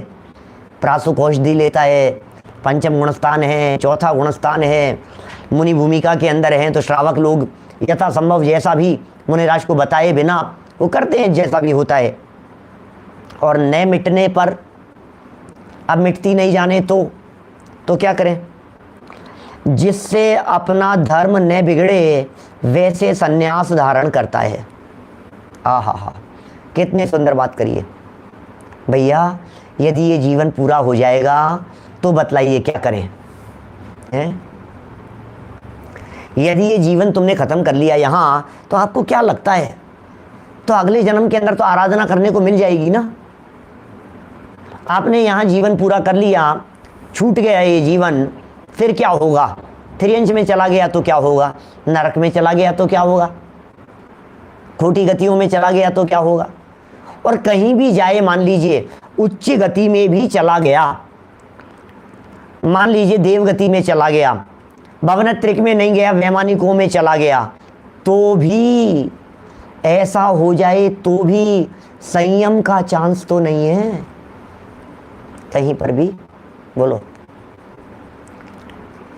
प्रासुक औषधि लेता है, पंचम गुणस्थान है, चौथा गुणस्थान है, मुनि भूमिका के अंदर हैं, तो श्रावक लोग यथासंभव जैसा भी मुनिराज को बताए बिना वो करते हैं, जैसा भी होता है। और न मिटने पर, अब मिटती नहीं जाने तो क्या करें? जिससे अपना धर्म न बिगड़े वैसे संन्यास धारण करता है। आहा, कितनी सुंदर बात करिए भैया। यदि ये जीवन पूरा हो जाएगा तो बतलाइए क्या करें हैं? यदि ये जीवन तुमने खत्म कर लिया यहाँ, तो आपको क्या लगता है तो अगले जन्म के अंदर तो आराधना करने को मिल जाएगी ना। आपने यहाँ जीवन पूरा कर लिया, छूट गया ये जीवन, फिर क्या होगा? त्रियंश में चला गया तो क्या होगा? नरक में चला गया तो क्या होगा? खोटी गतियों में चला गया तो क्या होगा? और कहीं भी जाए, मान लीजिए उच्च गति में भी चला गया, मान लीजिए देवगति में चला गया, भवनत्रिक में नहीं गया, वैमानिकों में चला गया, तो भी ऐसा हो जाए तो भी संयम का चांस तो नहीं है कहीं पर भी। बोलो,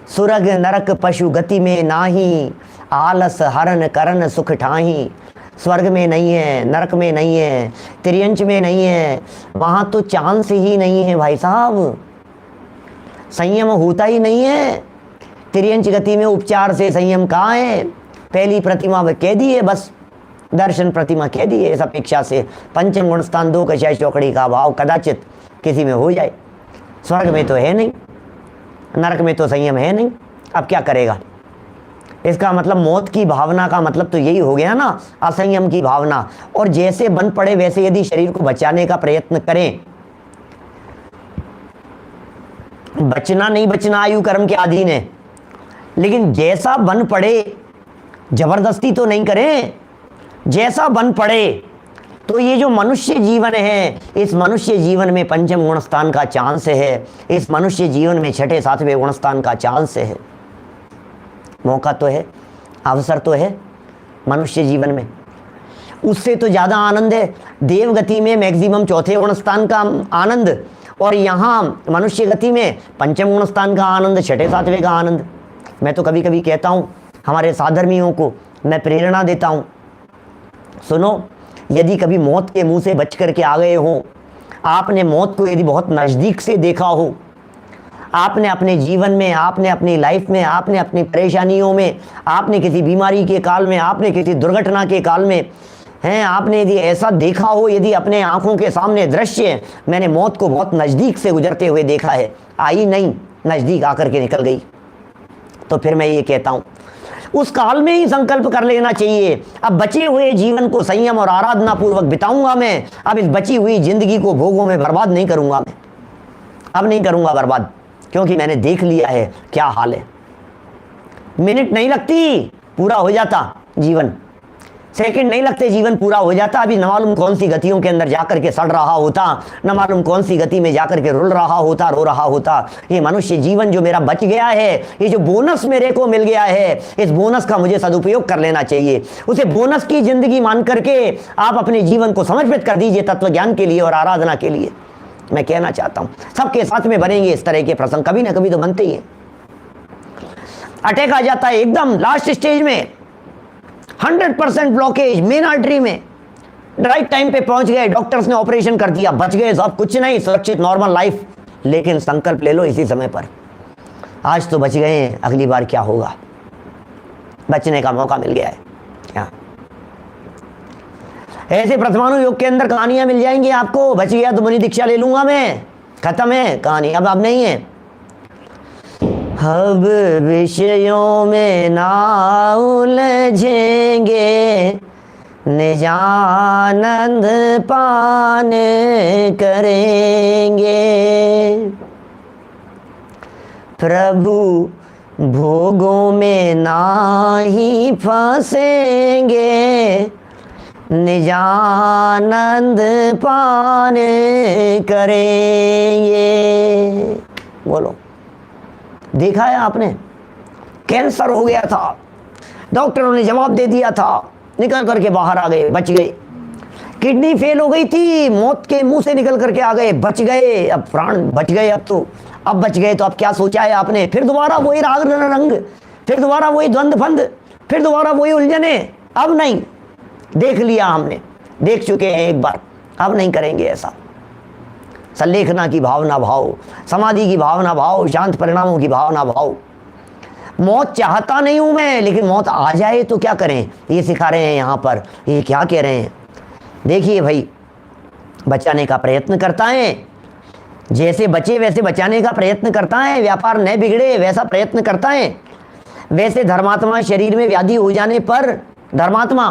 सुरग नरक पशु गति में नाही, आलस हरण करन सुख ठाही। स्वर्ग में नहीं है, नरक में नहीं है, त्रियंच में नहीं है, वहां तो चांस ही नहीं है भाई साहब, संयम होता ही नहीं है। त्रियंच गति में उपचार से संयम कहाँ है? पहली प्रतिमा वह कह दी है, बस दर्शन प्रतिमा कह दी है, इस अपेक्षा से पंचम गुण स्थान 2 कक्षाएं चौकड़ी का भाव कदाचित किसी में हो जाए। स्वर्ग में तो है नहीं, नरक में तो संयम है नहीं, अब क्या करेगा? इसका मतलब मौत की भावना का मतलब तो यही हो गया ना, असंयम की भावना। और जैसे बन पड़े वैसे यदि शरीर को बचाने का प्रयत्न करें, बचना नहीं बचना आयु कर्म के अधीन है, लेकिन जैसा बन पड़े, जबरदस्ती तो नहीं करें, जैसा बन पड़े। तो ये जो मनुष्य जीवन है, इस मनुष्य जीवन में पंचम गुण स्थान का चांस है, इस मनुष्य जीवन में छठे सातवें गुण स्थान का चांस है, मौका तो है, अवसर तो है मनुष्य जीवन में। उससे तो ज़्यादा आनंद है देवगति में मैक्सिमम चौथे गुण स्थान का आनंद, और यहाँ मनुष्य गति में पंचम गुण स्थान का आनंद, छठे सातवें का आनंद। मैं तो कभी कभी कहता हूँ हमारे साधर्मियों को, मैं प्रेरणा देता हूँ, सुनो, यदि कभी मौत के मुंह से बच करके आ गए हो, आपने मौत को यदि बहुत नज़दीक से देखा हो, आपने अपने जीवन में, आपने अपनी लाइफ में, आपने अपनी परेशानियों में, आपने किसी बीमारी के काल में, आपने किसी दुर्घटना के काल में हैं, आपने यदि ऐसा देखा हो, यदि अपने आंखों के सामने दृश्य, मैंने मौत को बहुत नज़दीक से गुजरते हुए देखा है, आई नहीं, नज़दीक आकर के निकल गई, तो फिर मैं ये कहता हूँ उस काल में ही संकल्प कर लेना चाहिए, अब बचे हुए जीवन को संयम और आराधना पूर्वक बिताऊंगा मैं, अब इस बची हुई जिंदगी को भोगों में बर्बाद नहीं करूंगा मैं, अब नहीं करूंगा बर्बाद, क्योंकि मैंने देख लिया है क्या हाल है। मिनट नहीं लगती पूरा हो जाता जीवन, सेकंड नहीं लगते जीवन पूरा हो जाता। अभी न मालूम कौन सी गतियों के अंदर जाकर के सड़ रहा होता, न मालूम कौन सी गति में जाकर के रुल रहा होता, रो रहा होता। ये मनुष्य जीवन जो मेरा बच गया है, ये जो बोनस मेरे को मिल गया है, इस बोनस का मुझे सदुपयोग कर लेना चाहिए। उसे बोनस की जिंदगी मान करके आप अपने जीवन को समर्पित कर दीजिए तत्व ज्ञान के लिए और आराधना के लिए। मैं कहना चाहता हूँ सबके साथ में बनेंगे इस तरह के प्रसंग, कभी ना कभी तो बनते ही है। अटैक आ जाता है एकदम लास्ट स्टेज में, 100% ब्लॉकेज मेन आर्टरी में, राइट टाइम पे पहुंच गए, डॉक्टर्स ने ऑपरेशन कर दिया, बच गए सब, कुछ नहीं, सुरक्षित नॉर्मल लाइफ। लेकिन संकल्प ले लो इसी समय पर, आज तो बच गए, अगली बार क्या होगा, बचने का मौका मिल गया है क्या? ऐसे प्रथमानु योग के अंदर कहानियां मिल जाएंगी आपको। बच गया तो मुनि दीक्षा ले लूंगा मैं, खत्म है कहानी, अब नहीं है। अब विषयों में ना उलझेंगे, निजानंद पाने करेंगे, प्रभु भोगों में ना ही फंसेंगे, निजानंद पाने करेंगे। बोलो, देखा है आपने? कैंसर हो गया था, डॉक्टरों ने जवाब दे दिया था, निकल करके बाहर आ गए, बच गए। किडनी फेल हो गई थी, मौत के मुंह से निकल करके आ गए, बच गए, अब प्राण बच गए। अब बच गए तो अब क्या सोचा है आपने? फिर दोबारा वही राग रंग, फिर दोबारा वही द्वंद फंद, फिर दोबारा वही उलझने। अब नहीं, देख लिया हमने, देख चुके हैं एक बार, अब नहीं करेंगे ऐसा। संलेखना की भावना भाव, समाधि की भावना भाव, शांत परिणामों की भावना भाव। मौत चाहता नहीं हूं मैं, लेकिन मौत आ जाए तो क्या करें, ये सिखा रहे हैं यहाँ पर। ये क्या कह रहे हैं, देखिए भाई, बचाने का प्रयत्न करता है, जैसे बचे वैसे बचाने का प्रयत्न करता है, व्यापार न बिगड़े वैसा प्रयत्न करता है। वैसे धर्मात्मा शरीर में व्याधि हो जाने पर धर्मात्मा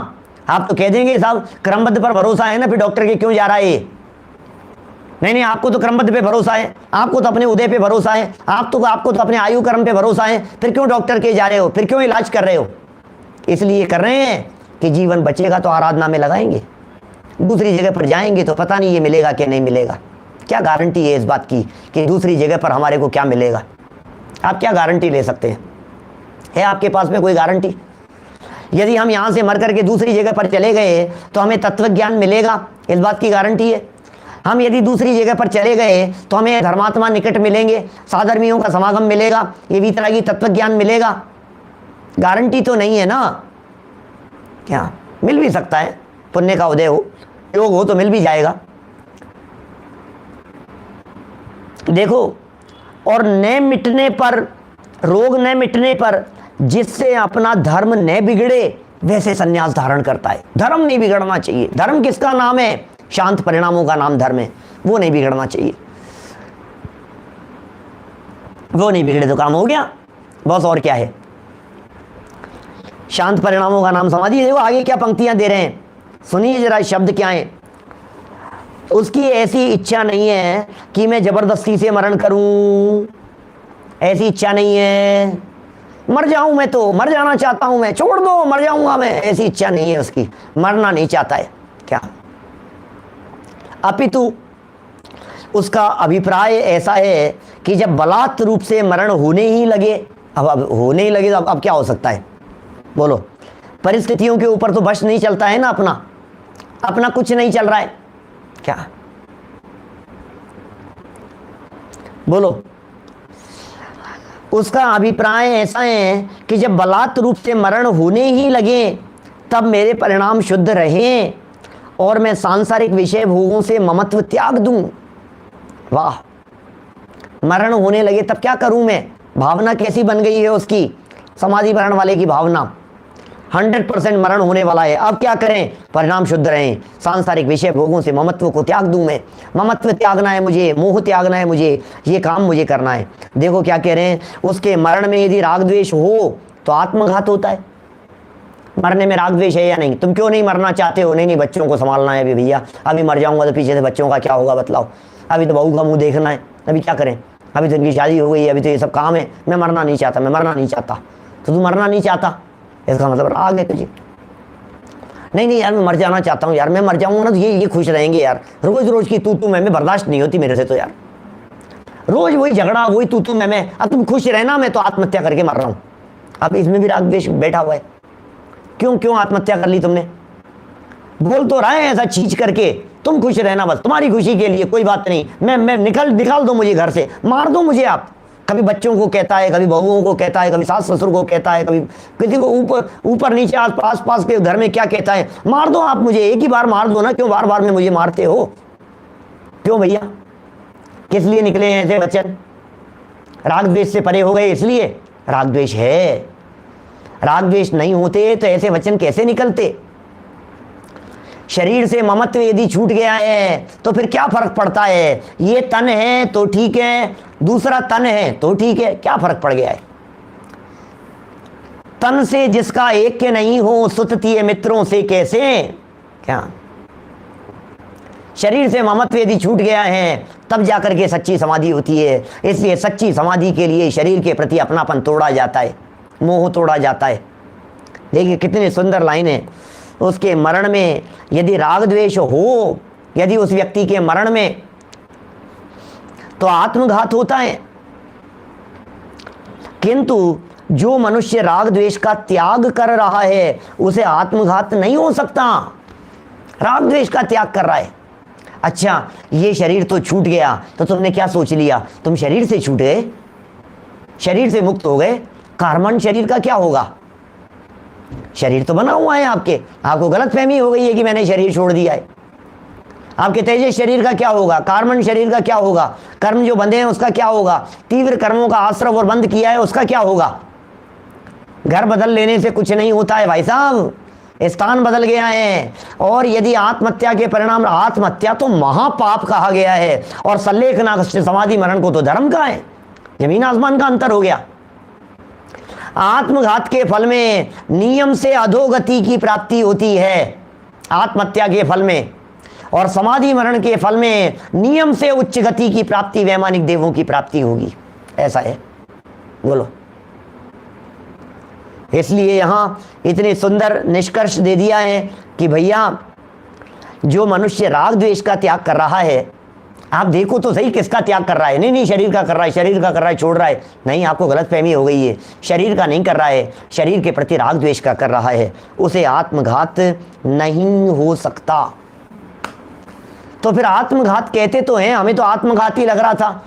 आप तो कह देंगे साहब क्रमबद्ध पर भरोसा है ना, फिर डॉक्टर के क्यों जा रहा है ये? नहीं, आपको तो क्रमबद्ध पे भरोसा है, आपको तो अपने उदय पे भरोसा है, आपको तो अपने आयु कर्म पे भरोसा है, फिर क्यों डॉक्टर के जा रहे हो, फिर क्यों इलाज कर रहे हो? इसलिए कर रहे हैं कि जीवन बचेगा तो आराधना में लगाएंगे, दूसरी जगह पर जाएंगे तो पता नहीं ये मिलेगा कि नहीं मिलेगा। क्या गारंटी है इस बात की कि दूसरी जगह पर हमारे को क्या मिलेगा? आप क्या गारंटी ले सकते हैं? है आपके पास में कोई गारंटी? यदि हम यहाँ से मर करके दूसरी जगह पर चले गए तो हमें तत्व ज्ञान मिलेगा, इस बात की गारंटी है? हम यदि दूसरी जगह पर चले गए तो हमें धर्मात्मा निकट मिलेंगे, साधर्मियों का समागम मिलेगा, ये वीतरागी तत्व ज्ञान मिलेगा? गारंटी तो नहीं है ना। क्या मिल भी सकता है, पुण्य का उदय हो, योग हो तो मिल भी जाएगा। देखो, और न मिटने पर, रोग न मिटने पर जिससे अपना धर्म न बिगड़े वैसे संन्यास धारण करता है। धर्म नहीं बिगड़ना चाहिए। धर्म किसका नाम है? शांत परिणामों का नाम धर्म है, वो नहीं बिगड़ना चाहिए। वो नहीं बिगड़े तो काम हो गया बस, और क्या है? शांत परिणामों का नाम समाधि। देखो आगे क्या पंक्तियां दे रहे हैं, सुनिए जरा शब्द क्या है। उसकी ऐसी इच्छा नहीं है कि मैं जबरदस्ती से मरण करूं, ऐसी इच्छा नहीं है। मर जाऊं मैं तो, मर जाना चाहता हूं मैं, छोड़ दो मर जाऊंगा मैं, ऐसी इच्छा नहीं है उसकी, मरना नहीं चाहता है। क्या? अपितु उसका अभिप्राय ऐसा है कि जब बलात् रूप से मरण होने ही लगे, अब होने ही लगे तो अब क्या हो सकता है? बोलो, परिस्थितियों के ऊपर तो बस नहीं चलता है ना, अपना कुछ नहीं चल रहा है। क्या बोलो? उसका अभिप्राय ऐसा है कि जब बलात् रूप से मरण होने ही लगे तब मेरे परिणाम शुद्ध रहें और मैं सांसारिक विषय भोगों से ममत्व त्याग दूं। वाह, मरण होने लगे तब क्या करूं मैं? भावना कैसी बन गई है उसकी? समाधि मरण वाले की भावना 100% मरण होने वाला है, अब क्या करें? परिणाम शुद्ध रहें, सांसारिक विषय भोगों से ममत्व को त्याग दूं मैं। ममत्व त्यागना है मुझे, मोह त्यागना है मुझे, ये काम मुझे करना है। देखो क्या कह रहे हैं, उसके मरण में यदि राग द्वेष हो तो आत्मघात होता है। मरने में राग द्वेष है या नहीं? तुम क्यों नहीं मरना चाहते हो? नहीं बच्चों को संभालना है अभी भैया, अभी मर जाऊंगा तो पीछे से बच्चों का क्या होगा बतलाओ, अभी तो बहू का मुंह देखना है, अभी क्या करें, अभी तो इनकी शादी हो गई है, अभी तो ये सब काम है, मैं मरना नहीं चाहता, मैं मरना नहीं चाहता। तो तू मरना नहीं चाहता, इसका मतलब राग है तुझे। नहीं यार मैं मर जाना चाहता हूँ यार, मैं मर जाऊंगा ना तो ये खुश रहेंगे यार। रोज रोज की तू मैं बर्दाश्त नहीं होती मेरे से तो यार, रोज वही झगड़ा, वही तू मैं। अब तुम खुश रहना, मैं तो आत्महत्या करके मर रहा हूँ। अब इसमें भी राग द्वेष बैठा हुआ है। क्यों आत्महत्या कर ली तुमने? बोल तो रहा है ऐसा चीज करके, तुम खुश रहना बस, तुम्हारी खुशी के लिए, कोई बात नहीं, मैं निकाल दो मुझे घर से, मार दो मुझे आप। कभी बच्चों को कहता है, कभी बहुओं को कहता है, कभी सास ससुर को कहता है, कभी किसी को ऊपर नीचे आस पास के घर में क्या कहता है, मार दो आप मुझे, एक ही बार मार दो ना, क्यों बार बार में मुझे मारते हो? क्यों भैया, किस लिए निकले हैं ऐसे वचन? राग द्वेष से परे हो गए इसलिए। राग द्वेष है, राग द्वेष नहीं होते तो ऐसे वचन कैसे निकलते? शरीर से ममत्व यदि छूट गया है तो फिर क्या फर्क पड़ता है? ये तन है तो ठीक है, दूसरा तन है तो ठीक है, क्या फर्क पड़ गया है? तन से जिसका एक के नहीं हो, सुतती मित्रों से कैसे? क्या शरीर से ममत्व यदि छूट गया है तब जाकर के सच्ची समाधि होती है। इसलिए सच्ची समाधि के लिए शरीर के प्रति अपनापन तोड़ा जाता है, मोह तोड़ा जाता है। देखिए कितनी सुंदर लाइन है। उसके मरण में यदि राग द्वेष हो, यदि उस व्यक्ति के मरण में, तो आत्मघात होता है। किंतु जो मनुष्य राग द्वेष का त्याग कर रहा है उसे आत्मघात नहीं हो सकता। राग द्वेष का त्याग कर रहा है। अच्छा, ये शरीर तो छूट गया तो तुमने क्या सोच लिया? तुम शरीर से छूट गए, शरीर से मुक्त हो गए। कार्बन शरीर का क्या होगा? शरीर तो बना हुआ है आपको गलत फहमी हो गई है कि मैंने शरीर छोड़ दिया है। आपके तेजस शरीर का क्या होगा? कार्बन शरीर का क्या होगा? कर्म जो बंधे हैं उसका क्या होगा? तीव्र कर्मों का आश्रव और बंद किया है उसका क्या होगा? घर बदल लेने से कुछ नहीं होता है भाई साहब, स्थान बदल गया है। और यदि आत्महत्या के परिणाम, आत्महत्या तो महापाप कहा गया है और सल्लेखना समाधि मरण को तो धर्म का है। जमीन आसमान का अंतर हो गया। आत्मघात के फल में नियम से अधोगति की प्राप्ति होती है, आत्महत्या के फल में, और समाधि मरण के फल में नियम से उच्च गति की प्राप्ति, वैमानिक देवों की प्राप्ति होगी। ऐसा है, बोलो। इसलिए यहां इतने सुंदर निष्कर्ष दे दिया है कि भैया जो मनुष्य राग द्वेष का त्याग कर रहा है, आप देखो तो सही किसका त्याग कर रहा है। नहीं शरीर का कर रहा है, शरीर का कर रहा है, छोड़ रहा है। नहीं, आपको गलतफहमी हो गई है। शरीर का नहीं कर रहा है, शरीर के प्रति राग द्वेष का कर रहा है, उसे आत्मघात नहीं हो सकता। तो फिर आत्मघात कहते तो हैं, हमें तो आत्मघाती लग रहा था,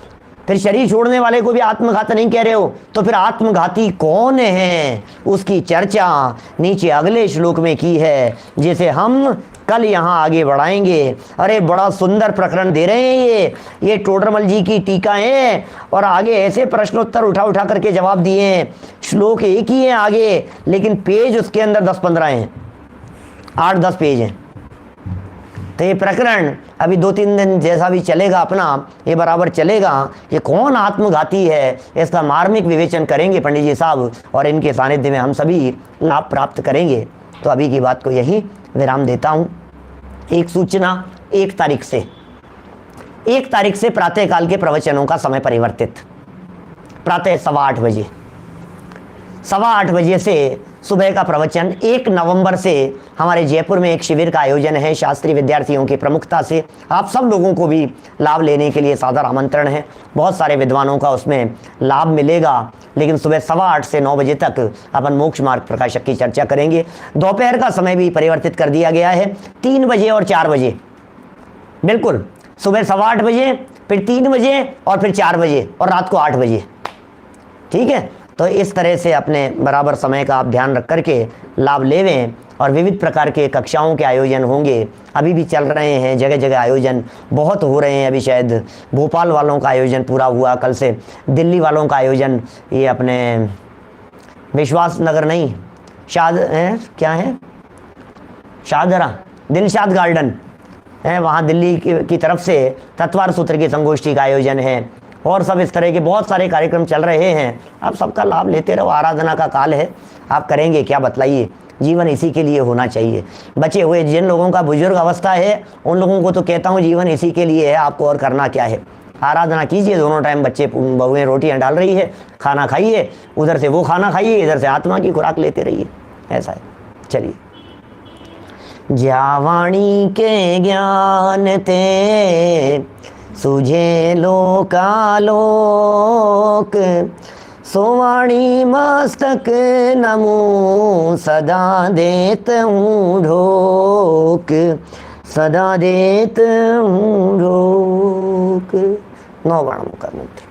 फिर शरीर छोड़ने वाले को भी आत्मघात नहीं कह रहे हो, तो फिर आत्मघाती कौन है, उसकी चर्चा नीचे अगले श्लोक में की है, जिसे हम कल यहाँ आगे बढ़ाएंगे। अरे बड़ा सुंदर प्रकरण दे रहे हैं ये टोडरमल जी की टीका है, और आगे ऐसे प्रश्नोत्तर उठा उठा करके जवाब दिए हैं। श्लोक एक ही है आगे, लेकिन पेज उसके अंदर 10-15 हैं, 8-10 पेज हैं। तो ये प्रकरण अभी 2-3 दिन जैसा भी चलेगा अपना, ये बराबर चलेगा। ये कौन आत्मघाती है, इसका मार्मिक विवेचन करेंगे पंडित जी साहब, और इनके सानिध्य में हम सभी लाभ प्राप्त करेंगे। तो अभी की बात को यही विराम देता हूँ। एक सूचना, 1 तारीख से प्रातःकाल के प्रवचनों का समय परिवर्तित, प्रातः 8:15 बजे, 8:15 बजे से सुबह का प्रवचन। 1 नवंबर से हमारे जयपुर में एक शिविर का आयोजन है शास्त्री विद्यार्थियों की प्रमुखता से। आप सब लोगों को भी लाभ लेने के लिए सादर आमंत्रण है। बहुत सारे विद्वानों का उसमें लाभ मिलेगा, लेकिन सुबह 8:15 से 9 बजे तक अपन मोक्ष मार्ग प्रकाशक की चर्चा करेंगे। दोपहर का समय भी परिवर्तित कर दिया गया है, 3 बजे और 4 बजे। बिल्कुल, सुबह 8:15 बजे, फिर 3 बजे, और फिर 4 बजे, और रात को 8 बजे। ठीक है, तो इस तरह से अपने बराबर समय का आप ध्यान रख करके लाभ लेवें। और विविध प्रकार के कक्षाओं के आयोजन होंगे, अभी भी चल रहे हैं, जगह जगह आयोजन बहुत हो रहे हैं। अभी शायद भोपाल वालों का आयोजन पूरा हुआ, कल से दिल्ली वालों का आयोजन, ये अपने विश्वास नगर नहीं, क्या है, शाहदरा, दिलशाद गार्डन है, वहाँ दिल्ली की तरफ से तत्वार सूत्र की संगोष्ठी का आयोजन है, और सब इस तरह के बहुत सारे कार्यक्रम चल रहे हैं। आप सबका लाभ लेते रहो, आराधना का काल है, आप करेंगे क्या बताइए। जीवन इसी के लिए होना चाहिए। बचे हुए जिन लोगों का बुजुर्ग अवस्था है, उन लोगों को तो कहता हूँ जीवन इसी के लिए है, आपको और करना क्या है। आराधना कीजिए, दोनों टाइम बच्चे बहुएं रोटियां डाल रही है, खाना खाइए, उधर से वो खाना खाइए, इधर से आत्मा की खुराक लेते रहिए। ऐसा है, चलिए। ज्यावाणी के ज्ञान ते सुझे लोकालोक, सोवाणी मस्तक नमो सदा देत हूँ ढोक, सदा देत हूँ ढोक। 9 बाणों का मंत्र।